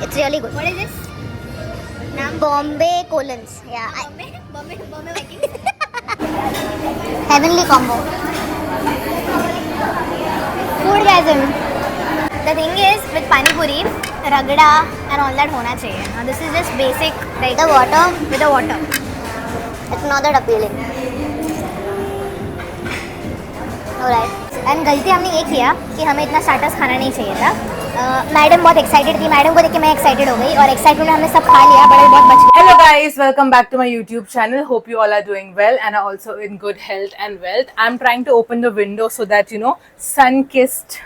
It's really good. What is this? Bombay colons. Yeah. Bombay Vikings. Heavenly combo. Foodgasm. The thing is with pani puri, ragda and all that hona chahiye. Now this is just basic, like the water with the water. It's not that appealing. Alright. And गलती हमने ये किया कि हमें इतना starters खाना नहीं चाहिए था. मैडम बहुत एक्साइटेड थी. मैडम को देख के मैं एक्साइटेड हो गई और एक्साइटमेंट में हमने सब खा लिया, बट बहुत बच गया. Hello guys, welcome back to my YouTube channel. Hope you all are doing well and are also in good health and wealth. I'm trying to open the window so that you know sun-kissed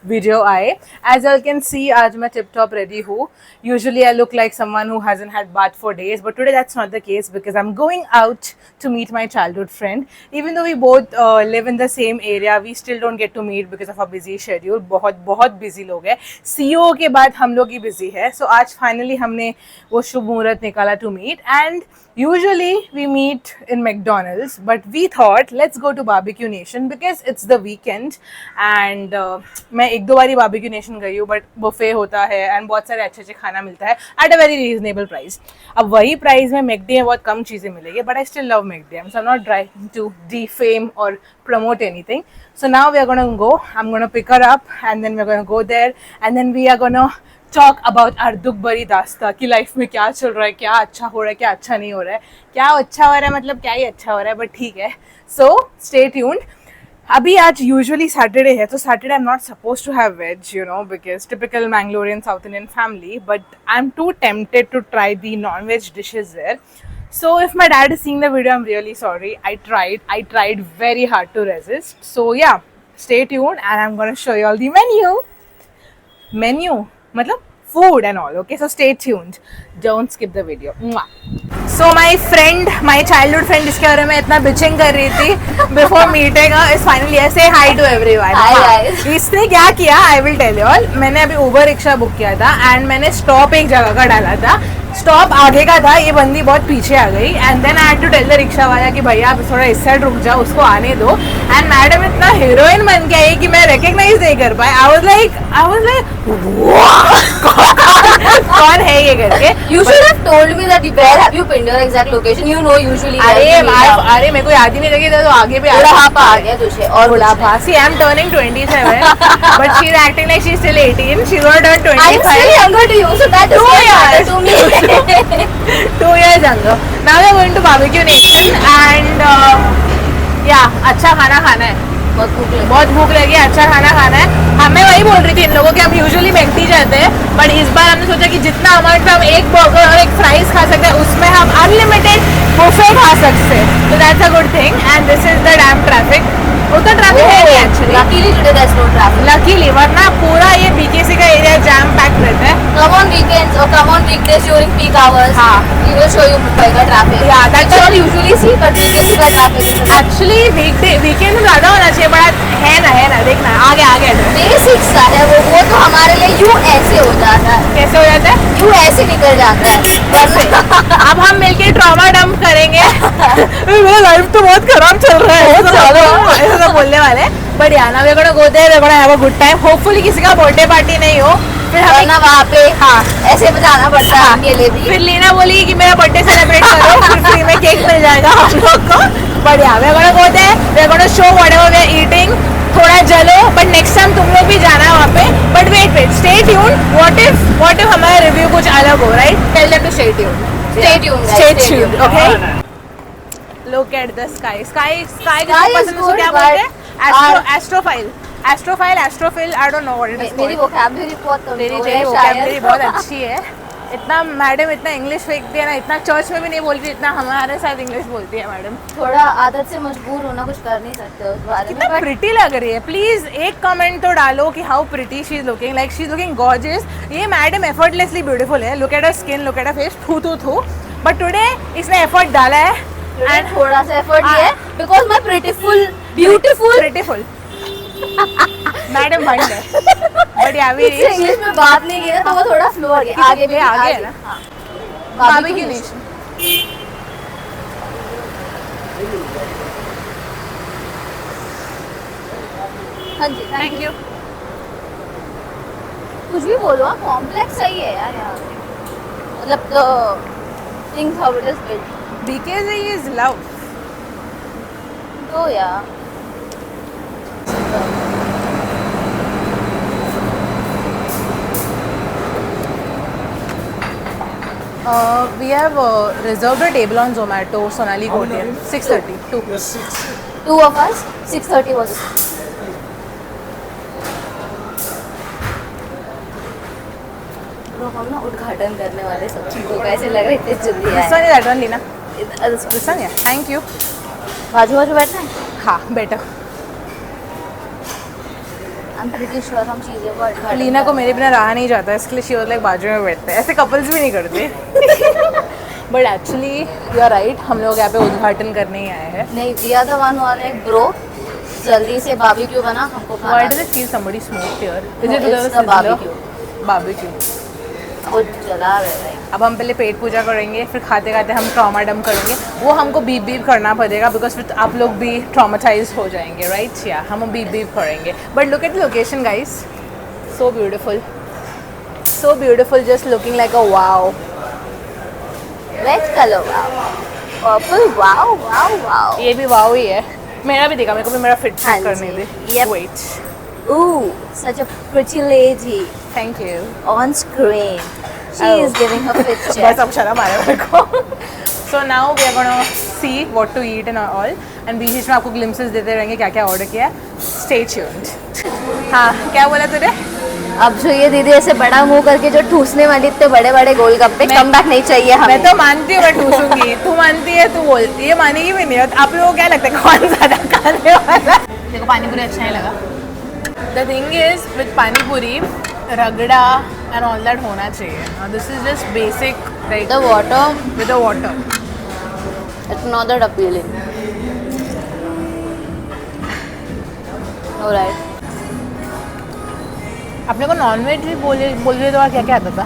video आए. As you all can see, आज मैं tip top ready हूँ. Usually I look like someone who hasn't had bath for days, but today that's not the case because I'm going out to meet my childhood friend. Even though we both live in the same area, we still don't get to meet because of our busy schedule. बहुत busy लोग हैं. CEO के बाद हम लोग ही busy है. So आज finally हमने वो शुभ मुहूर्त निकाला to meet, and usually we meet in McDonald's, but we thought let's go to Barbecue Nation because it's the weekend and मैं एक दो बारी बारबेक्यू नेशन गई हूँ, बट बुफे होता है एंड बहुत सारे अच्छे खाना मिलता है at a very reasonable price. अब वही प्राइस में मैकडी में बहुत कम चीज़ें मिलेगी, but I still love McD. So I am not trying to defame और promote anything. So now we are going to go. I'm going to pick her up and then we're going to go there and then we are going to talk about our दुख भरी दास्ता कि life में क्या चल रहा है, क्या अच्छा हो रहा है, क्या अच्छा नहीं हो रहा है, क्या अच्छा हो रहा है, मतलब क्या ही अच्छा हो रहा है, बट ठीक है. So stay tuned. अभी आज यूजुअली सैटरडे है, तो Saturday I am not suppose to have veg, you know, because typical Mangalorean South Indian family, but I am too tempted to try the non veg dishes there. So if my dad is seeing the video, I'm really sorry. I tried very hard to resist. So yeah, stay tuned and I'm going to show you all the menu matlab food and all. Okay, so stay tuned. Don't skip the video. Mwah. So my friend, my childhood friend, जिसके बारे में इतना bitching कर रही थी before meeting her, is finally here. Say hi to everyone. Hi guys. इसने क्या किया? I will tell you all. मैंने अभी उबर रिक्शा बुक किया था and मैंने स्टॉप एक जगह का डाला था. स्टॉप आगे का था, ये बंदी बहुत पीछे आ गई and then I had to tell the rickshaw वाला कि भैया आप थोड़ा इस साइड रुक जाओ, उसको आने दो. एंड मैडम इतना हीरोइन बन के आई कि मैं रिकग्नाइज नहीं कर पाई. आई वाज लाइक कौन है ये करके. You should have told me that where have you pinned your exact location. You know usually. अरे मेरे को याद ही नहीं लगी तो आगे भी बुढ़ापा आ गया तुझे. और बुढ़ापा. See, I'm turning 27 but she's acting like she's still 18. She's gonna turn 25. I'm still younger to you, so that is not to me. 2 years younger. Now we are going to Barbecue Nation and अच्छा खाना खाना है. बहुत भूख लगी है, अच्छा खाना खाना है. हमें वही बोल रही थी इन लोगों के हम यूजुअली मैकडी जाते हैं, बट इस बार हमने सोचा कि जितना अमाउंट में हम एक बर्गर और एक फ्राइज खा सकते हैं उसमें हम अनलिमिटेड बुफे खा सकते हैं. तो that's a good thing and this is the dam traffic. उतना ट्रैफिक है नहीं actually. Luckily today there's no traffic. Luckily, वरना पूरा ये बीकेसी का एरिया जैम पैक्ड रहता है. Come on weekends or come on weekdays during peak hours. हाँ. We will show you Mumbai का traffic. Yeah, that's all usually see, but BKC का traffic. Actually weekend में ज़्यादा होना चाहिए, बट है ना देखना आगे बेसिक्स का है वो तो हमारे लिए यूं ऐसे हो जाता है. कैसे हो जाता है? यूं ऐसे निकल जाता है बस. अब हम मिलके ट्रॉमा डंप करेंगे. मेरा लाइफ तो बहुत खराब चल रहा है, ऐसा तो बोलने वाले. बट यार ना, we're gonna go there, we're gonna have a good time. Hopefully किसी का बर्थडे पार्टी नहीं हो, फिर हमें ना वहाँ पे हाँ ऐसे बजाना पड़ता है उनके लिए भी. फिर लीना बोली कि मेरा बर्थडे सेलिब्रेट करो, फिर फ्री में केक मिल जाएगा हम लोग को. बट यार we're gonna go there, we're gonna show whatever we are eating. थोड़ा जलो, बट नेक्स्ट टाइम तुम लोग भी जाना है वहाँ पे. But wait stay tuned. What if हमारा रिव्यू कुछ अलग हो, right? Tell them to stay tuned. Okay, look at the sky. Sky को क्या बोलते हैं? Astrophile, I don't know what it is. मेरी वोकैबुलरी बहुत कम तेरी वोकैबुलरी बहुत अच्छी है. इतना मैडम इतना इंग्लिश फेंकती है ना, इतना चर्च में भी नहीं बोलती इतना हमारे साथ इंग्लिश बोलती है मैडम. थोड़ा आदत से मजबूर होना, कुछ कर नहीं सकते उस बारे में. कितना प्रिटी लग रही है. प्लीज एक कमेंट तो डालो कि how pretty she is looking. Like she is looking gorgeous. ये मैडम एफर्टलेसली ब्यूटीफुल है. Look at her skin, look at her face. थू. बट टुडे इसने एफर्ट डाला है एंड थोड़ा सा एफर्ट दिया है बिकॉज़ मैं ब्यूटीफुल मैडम बन है. बट यार भी इंग्लिश में बात नहीं की ना, तो वो थोड़ा फ्लो आ गया. आगे है ना. Barbeque Nation. हाँ जी, थैंक यू. कुछ भी बोलो, कॉम्प्लेक्स सही है यार यहाँ पे. मतलब the things how it is built. BKZ is love. Oh yeah. We have reserved a table on Zomato, Sonali Kotiya, 6:30. Two. Yes, 6. Two of us. 6:30 was it? तो हम ना उद्घाटन करने वाले सब चीजों का ऐसे लग रहे थे जल्दी This one is that one, Lina. This one, yeah. Thank you. बाजू बाजू बैठना है. हाँ, better. I'm pretty sure हम चीज़ों का उद्घाटन लीना को मेरे बिना रहा नहीं जाता, इसके लिए शी वाज लाइक बाजू में बैठते हैं. ऐसे कपल्स भी नहीं करते. But actually you are right, हम लोग यहाँ पे उद्घाटन करने ही आए हैं. नहीं दिया था वन वाले ब्रो जल्दी से बारबेक्यू बना हमको खाना. Why does it feel somebody smoked here? Is No, it because it's of the barbecue. Barbecue. वो जला रहे हैं. अब हम पहले पेट पूजा करेंगे, फिर खाते खाते हम ट्रॉमा डंप करेंगे. वो हमको बीप बीप करना पड़ेगा बिकॉज फिर आप लोग भी ट्रॉमाटाइज हो जाएंगे, राइट? या हम बीप बीप करेंगे. But look at the location guys, so beautiful, just looking like a wow. Red colour wow, purple wow wow wow. ये भी वाओ ही है. मेरा भी देखा, मेरे को भी मेरा फिट हाँ करने जी. दे. Yep. Wait. Ooh, such a pretty lady thank you. on screen. She Oh. is giving her fit बस check. अब शर्म आ रहा है मेरे को. So now we are gonna see what to eat and all, and बीच बीच में आपको ग्लिम्सेस देते रहेंगे क्या क्या ऑर्डर किया. Stay tuned. हाँ, क्या बोला तूने? अब जो ये दीदी ऐसे बड़ा मुंह करके जो ठूसने वाली इतने बड़े बड़े गोलगप्पे, मैं- कम बैक नहीं चाहिए हमें. मैं तो मानती हूँ मैं ठूसूंगी. तू मानती है, तू बोलती है, मानेगी भी नहीं. आप लोगों को क्या लगता है कौन ज़्यादा खाने वाला? देखो पानी पूरी अच्छा नहीं लगा. द थिंग इज विद पानी पूरी रगड़ा एंड ऑल दैट होना चाहिए. This is just basic like The water, with the water. it's not that appealing. Alright. अपने को नॉनवेज भी बोल रहे तो क्या क्या आता था?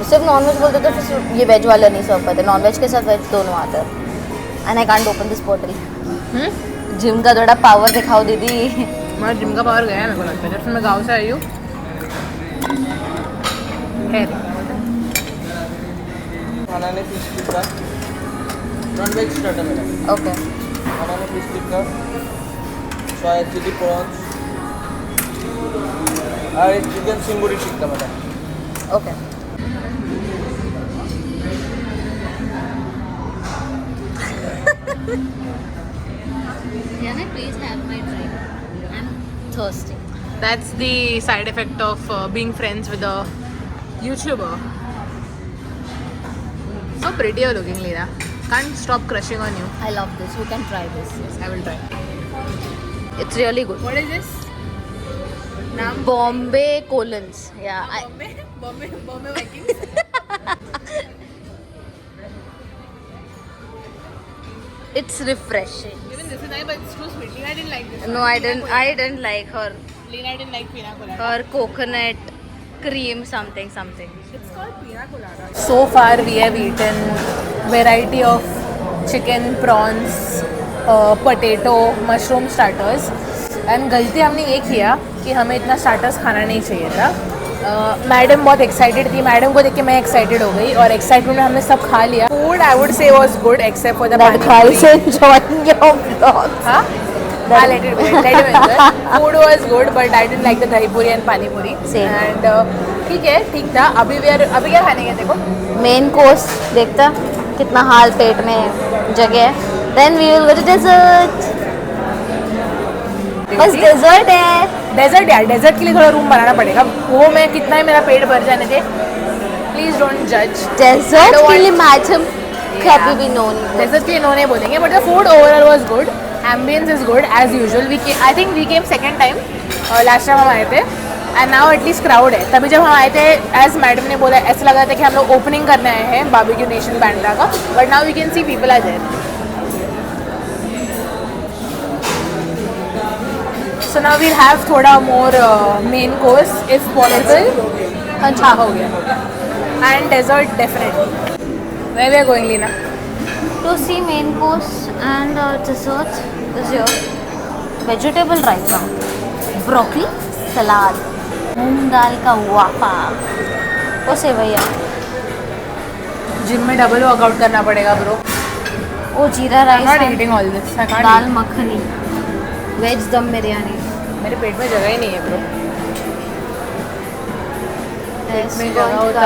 सिर्फ नॉनवेज बोलते तो फिर ये वेज वाला नहीं सर्व करते. नॉनवेज के साथ वेज दोनों आता है. And I can't open this पोटल. जिम का थोड़ा पावर दिखाओ दीदी. मैं जिम का पावर गया है मेरे को लगता है. जब से मैं गाँव से आई हूँ. खाना ने fish tikka, non veg starter madam. Okay. खाना ने fish tikka, soya chilli prawns और चिकन सिंगुरी tikka madam. Okay. Can I please have my drink? I'm thirsty. That's the side effect of being friends with a YouTuber. So pretty you're looking, Leena. Can't stop crushing on you. I love this. You can try this. Yes, I will try. It's really good. What is this? Naam? Bombay Colons. Yeah. Bombay Vikings. It's refreshing. Even this is nice, but it's too sweet. Leena didn't like this. No, I didn't like her. Leena didn't like pina colada. Her coconut cream something. It's called pina colada. So far we have eaten variety of chicken, prawns, potato, mushroom starters. And गलती हमने ये किया कि हमें इतना starters खाना नहीं चाहिए था. मैडम बहुत एक्साइटेड थी. मैडम को देख के मैं एक्साइटेड हो गई और एक्साइटमेंट में हमने सब खा लिया. Food I would say was good except for the enjoying your vlog. हाँ, let it enjoy. Food was good, but I didn't like the dahi puri and pani puri. Same. And ठीक था. अभी क्या खाने गए देखो. मेन कोर्स देखता कितना हाल पेट में जगह है. Then we will go to dessert. बस डेजर्ट है. डेजर्ट यार, डेजर्ट के लिए थोड़ा रूम बनाना पड़ेगा. वो मैं कितना ही मेरा पेट भर जाने दे. प्लीज डोंट जज. डेजर्ट के लिए मैडम कभी भी नो नहीं. डेजर्ट के लिए नो नहीं बोलेंगे, but the food overall was good. Ambiance is good as usual. I think we came second time. Last time हम आए थे एंड नाउ एटलीस्ट क्राउड है. तभी जब हम आए थे एज मैडम ने बोला ऐसा लगा था कि हम लोग ओपनिंग करने आए हैं बारबेक्यू नेशन बैंड्रा का. But now we can see people are there. So now we'll have थोड़ा more main course if possible. हाँ हो गया. And dessert definitely. Where we are going, Leena? To see main course and dessert is your vegetable raita, broccoli, salad, मूंग दाल का वाफा, वो सेवैया. Gym में double workout करना पड़ेगा bro. Oh jeera I'm rice not eating all this. I can't dal eat. Makhani veg dum biryani मेरे पेट में जगह ही नहीं है ब्रो. पेट में जगह होता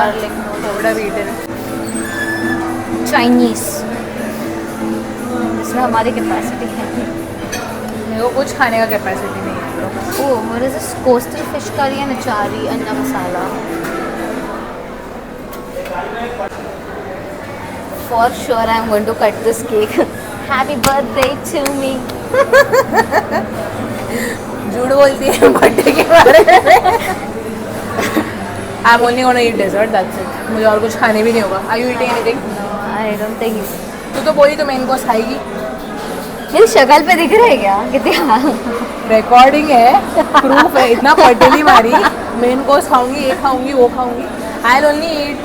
थोड़ा भी eaten. चाइनीज इसमें हमारी कैपेसिटी है. मेरे को कुछ खाने का कैपेसिटी नहीं है bro. Oh, what is this? Coastal fish curry and achari and masala. For sure, I am going to cut this cake. Happy birthday to me. झूठ बोलती है बर्थडे के बारे में. I'm only gonna eat dessert. That's it. मुझे और कुछ खाने भी नहीं होगा. Are you eating anything? I don't think you. तू तो बोली तो मेन कोर्स खाएगी. मेरी शक्ल पे दिख रहा है क्या? कितनी रिकॉर्डिंग है, प्रूफ है. इतना पटेली मारी. मेन कोर्स खाऊंगी, ये खाऊंगी, वो खाऊंगी. I'll only eat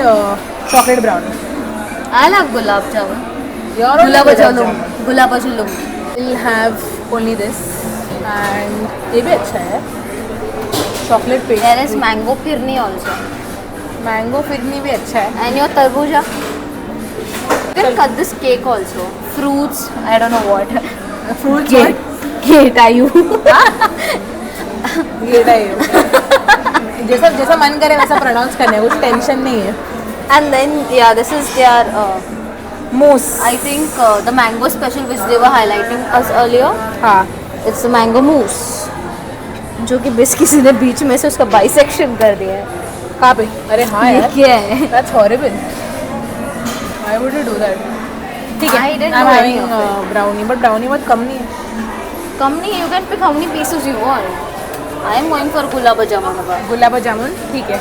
chocolate brownie. I love gulab jamun. You're only Gulab gulab jamun. jamun. Gulab jamun. We'll have only this and ये भी अच्छा है. Chocolate paste. There is mango firni also. Mango phirni भी अच्छा है. And your tarbuja. You can cut this cake also. Fruits. I don't know what. Fruits Gate. Gate are you? ये जैसा जैसा मन करे वैसा प्रोनाउंस करने कुछ टेंशन नहीं है. And then yeah, this is their. Moose. I think the mango special which they were highlighting us earlier. हाँ. It's the mango mousse. जो कि बस किसी ने बीच में से उसका बाइसेक्शन कर दिया है. कहाँ पे? अरे हाँ ये यार. क्या है? That's horrible. Why would you do that? ठीक है. I didn't I'm know having any of brownie, but brownie बहुत कम नहीं है. Company, you can pick how many pieces you want. I am going for gulab jamun. Gulab jamun ठीक है.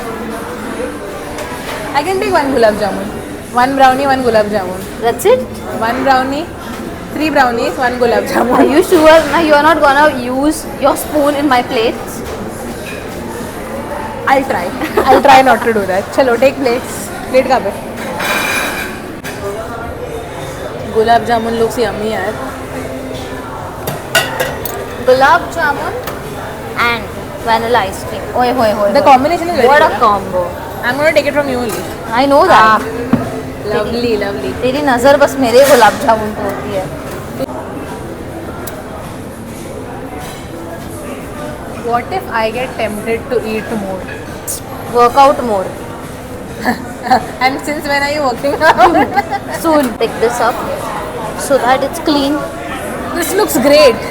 I can take one gulab jamun, one brownie, one gulab jamun, That's it. one brownie, 3 brownies, one gulab Are jamun. you sure? Now you are not gonna use your spoon in my plates. I'll try. I'll try not to do that. चलो take plates. Plate कहाँ पे? Gulab jamun looks yummy यार. Gulab jamun and vanilla ice cream. Oi, hoi, hoi. The combination is very What a good. combo. I'm gonna take it from you only. I know that. Lovely, lovely. तेरी नज़र बस मेरे गुलाब जामुन पे होती है. What if I get tempted to eat more? Workout more. And since when are you working out? Soon pick this up so that it's clean. This looks great.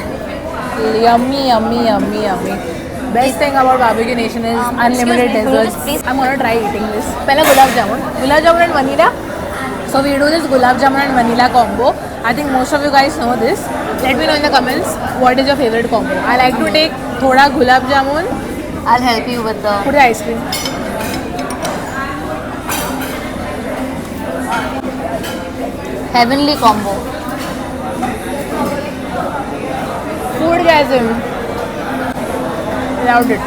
Yummy, yummy, yummy, yummy. Best thing about Barbecue Nation is unlimited excuse me, could you desserts. just please- I'm gonna try eating this. पहले gulab jamun and vanilla. So we do this gulab jamun and vanilla combo. I think most of you guys know this. Let me know in the comments what is your favorite combo. I like to take thoda gulab jamun, I'll help you with the. put the ice cream. Heavenly combo. Foodgasm. Loved it.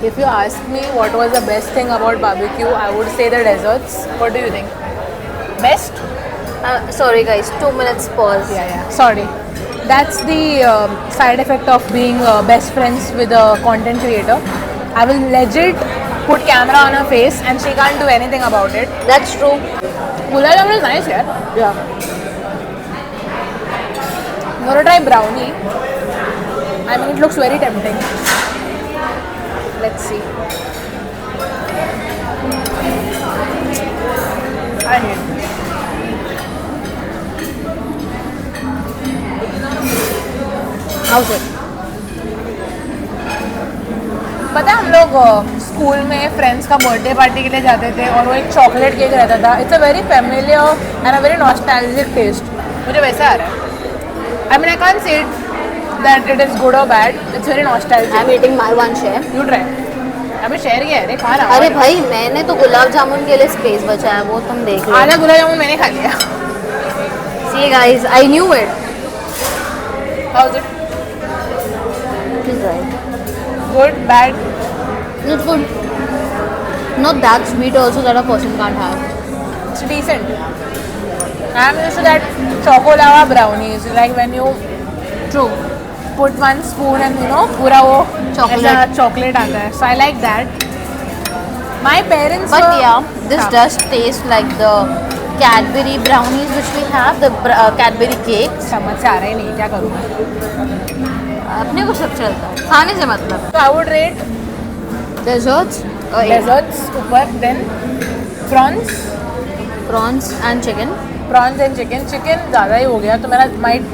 If you ask me what was the best thing about barbecue, I would say the desserts. What do you think? Best? Sorry guys, 2 minutes pause. Yeah. Sorry. That's the side effect of being best friends with a content creator. I will legit put camera on her face and she can't do anything about it. That's true. Gulab jamun is nice, yeah. Yeah. I'm gonna try brownie. I mean, it looks very tempting. Let's see. I hate it. How's it? पता है हम लोग school में friends का birthday party के लिए जाते थे और वो एक चॉकलेट केक रहता था. It's a very familiar and a very nostalgic taste. मुझे वैसा आ रहा है. I mean, I can't say that it is good or bad. It's very nostalgic. I'm eating my one share. You try. अबे share किया है रे, खा रहा अरे भाई मैंने तो गुलाब जामुन के लिए स्पेस बचा है, वो तुम देख लो. आधा गुलाब जामुन मैंने खा लिया. See guys, I knew it. How's it? It's right. Good, bad? It's good. Not that sweet also that a person can't have. It's decent. I'm used to that choco lava brownies. Like when you put one spoon and you know पूरा वो Chocolate. ऐसा chocolate आता है. So I like that. My parents But were, yeah, this does taste like the Cadbury brownies which we have, the Cadbury cakes. समझ से आ रहा ही नहीं क्या करूँ मैं. अपने को सब चलता है खाने से मतलब. So I would rate Desserts, desserts ऊपर, then prawns. prawns and chicken. Prawns and chicken. Chicken ज़्यादा ही हो गया तो मेरा might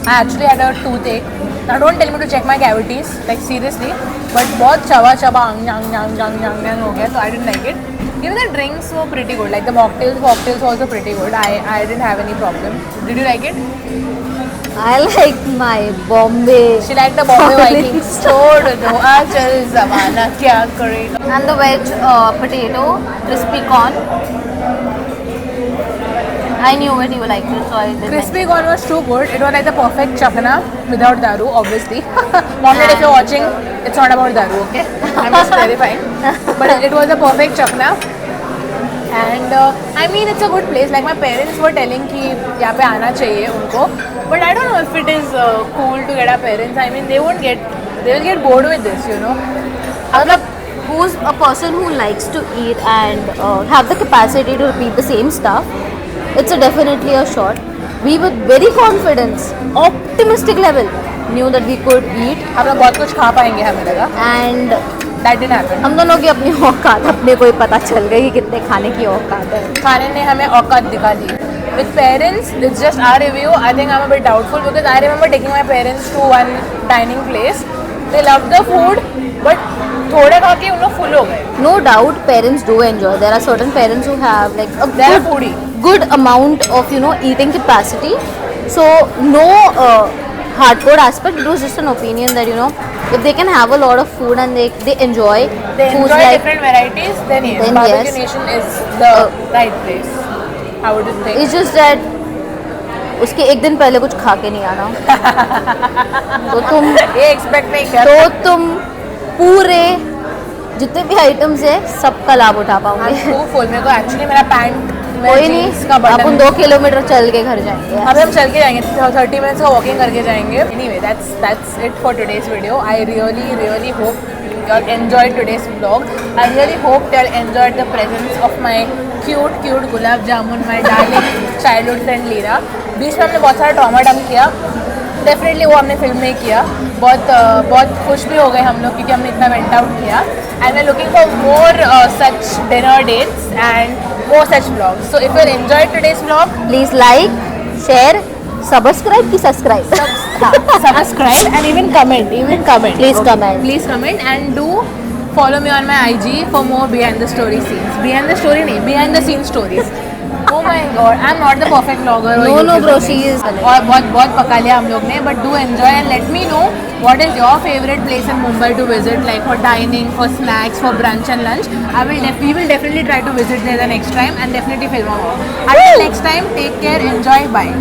I actually had a toothache. Now don't tell me to check my cavities, like seriously. But बहुत चबा अंग हो गया, so I didn't like it. Even the drinks were pretty good, like the cocktails were also pretty good. I didn't have any problem. Did you like it? I like my Bombay. She liked the Bombay Vikings. छोड़ दो आचल ज़माना क्या करेगा. And the veg potato, crispy corn. I knew it, you liked it, so I did. Crispy corn was too good. It was like the perfect chakna without daru, obviously. Mom, if you're watching, it's not about daru, okay? I'm just clarifying. But it was the perfect chakna. And I mean, it's a good place. Like my parents were telling कि यहाँ पे आना चाहिए उनको. But I don't know if it is cool to get our parents. I mean, they will get bored with this, you know. मतलब who's a person who likes to eat and have the capacity to repeat the same stuff, it's definitely a shot. We with very confidence, optimistic level, knew that we could eat हम लोग बहुत कुछ खा पाएंगे हमें लगा. and That didn't happen. हम दोनों की अपनी औकात अपने को ही पता चल गई कि कितने खाने की औकात है. खाने ने हमें औकात दिखा दी. With parents, it's just our review. I think I'm a bit doubtful because I remember taking my parents to one dining place. They loved the food, but थोड़े खा के उन लोग full हो गए. No doubt parents do enjoy. There are certain parents who have like a They are foodie. good amount of eating capacity. So no hardcore aspect. It was just an opinion that if they can have a lot of food and they enjoy They foods enjoy like different varieties. Then yes, Then Barbecue yes. Nation is the right place. How would you think? it's just that उसके एक दिन पहले कुछ खा के नहीं आना. ये expect नहीं कर. तो तुम पूरे जितने भी आइटम्स है सबका लाभ उठा I'm पाओगे. too full. मेरे को actually मेरा pant में कोई jeans नहीं, का button. अपन 2 किलोमीटर चल के घर जाएंगे. अभी हम चल के जाएंगे 30 minutes का walking करके जाएंगे. Anyway, that's it for today's video. I really hope you all enjoyed today's vlog. I really hope you all enjoyed the presence of my cute gulab jamun, my darling childhood friend Leera. बीच में हमने बहुत सारा trauma dump किया. Definitely वो हमने film में किया. बहुत खुश भी हो गए हम लोग क्योंकि हमने इतना वेंट आउट किया. And we are looking for more such dinner dates and more such vlogs. So if you enjoyed today's vlog, please like, share, subscribe की subscribe. subscribe and even comment. Please comment. Please comment and do follow me on my IG for more behind the story scenes. Behind the story नहीं, behind the scene stories. Oh my god, I'm not the perfect vlogger. No, bro, she is. और बहुत पका लिया हम लोग ने. But do enjoy and let me know what is your favorite place in Mumbai to visit, like for dining, for snacks, for brunch and lunch. We will definitely try to visit there the next time and definitely film more. Until next time, take care, enjoy, bye.